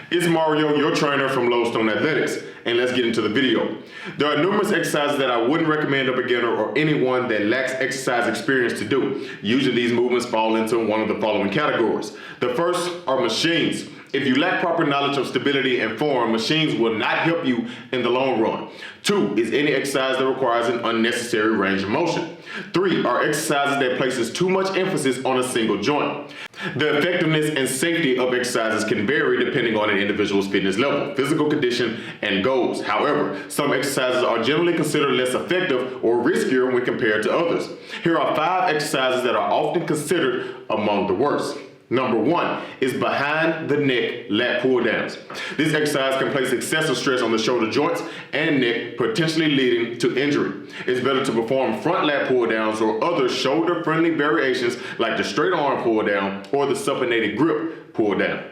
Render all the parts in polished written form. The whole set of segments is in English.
It's Mario, your trainer from Lodestone Athletics, and let's get into the video. There are numerous exercises that I wouldn't recommend a beginner or anyone that lacks exercise experience to do. Usually these movements fall into one of the following categories. The first are machines. If you lack proper knowledge of stability and form, machines will not help you in the long run. 2 is any exercise that requires an unnecessary range of motion. 3 are exercises that places too much emphasis on a single joint. The effectiveness and safety of exercises can vary depending on an individual's fitness level, physical condition, and goals. However, some exercises are generally considered less effective or riskier when compared to others. Here are 5 exercises that are often considered among the worst. Number 1 is behind the neck lat pull downs. This exercise can place excessive stress on the shoulder joints and neck, potentially leading to injury. It's better to perform front lat pull downs or other shoulder friendly variations like the straight arm pull down or the supinated grip pull down.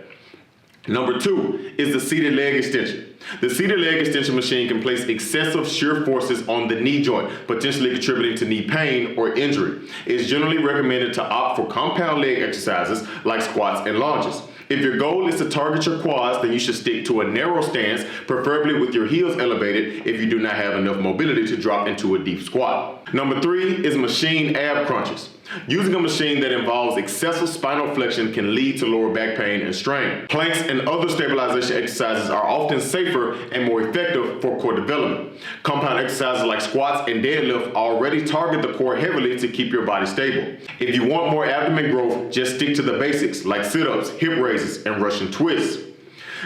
Number 2 is the seated leg extension. The seated leg extension machine can place excessive shear forces on the knee joint, potentially contributing to knee pain or injury. It's generally recommended to opt for compound leg exercises like squats and lunges. If your goal is to target your quads, then you should stick to a narrow stance, preferably with your heels elevated if you do not have enough mobility to drop into a deep squat. Number 3 is machine ab crunches. Using a machine that involves excessive spinal flexion can lead to lower back pain and strain. Planks and other stabilization exercises are often safer and more effective for core development. Compound exercises like squats and deadlift already target the core heavily to keep your body stable. If you want more abdomen growth, just stick to the basics like sit-ups, hip raises, and Russian twists.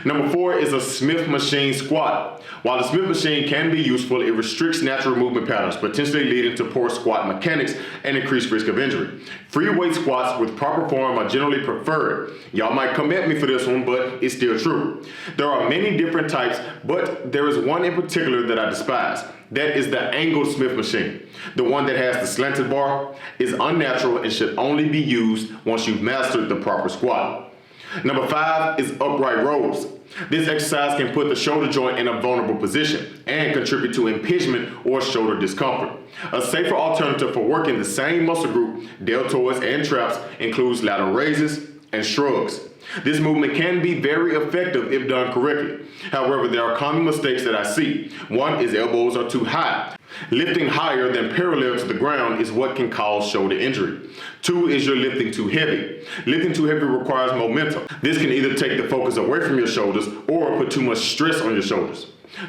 Number 4 is a Smith machine squat. While the Smith machine can be useful, it restricts natural movement patterns, potentially leading to poor squat mechanics and increased risk of injury. Free weight squats with proper form are generally preferred. Y'all might come at me for this one, but it's still true. There are many different types, but there is one in particular that I despise. That is the angled Smith machine. The one that has the slanted bar is unnatural and should only be used once you've mastered the proper squat. Number 5 is upright rows. This exercise can put the shoulder joint in a vulnerable position and contribute to impingement or shoulder discomfort. A safer alternative for working the same muscle group, deltoids and traps, includes lateral raises and shrugs. This movement can be very effective if done correctly. However, there are common mistakes that I see. 1 is elbows are too high. Lifting higher than parallel to the ground is what can cause shoulder injury. 2 is you're lifting too heavy. Lifting too heavy requires momentum. This can either take the focus away from your shoulders or put too much stress on your shoulders.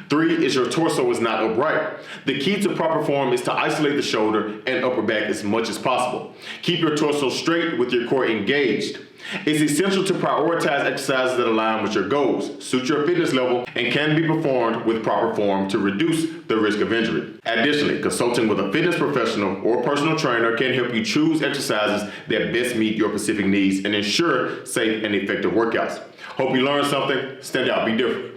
3 is your torso is not upright. The key to proper form is to isolate the shoulder and upper back as much as possible. Keep your torso straight with your core engaged. It's essential to prioritize exercises that align with your goals, suit your fitness level, and can be performed with proper form to reduce the risk of injury. Additionally, consulting with a fitness professional or personal trainer can help you choose exercises that best meet your specific needs and ensure safe and effective workouts. Hope you learned something. Stand out, be different.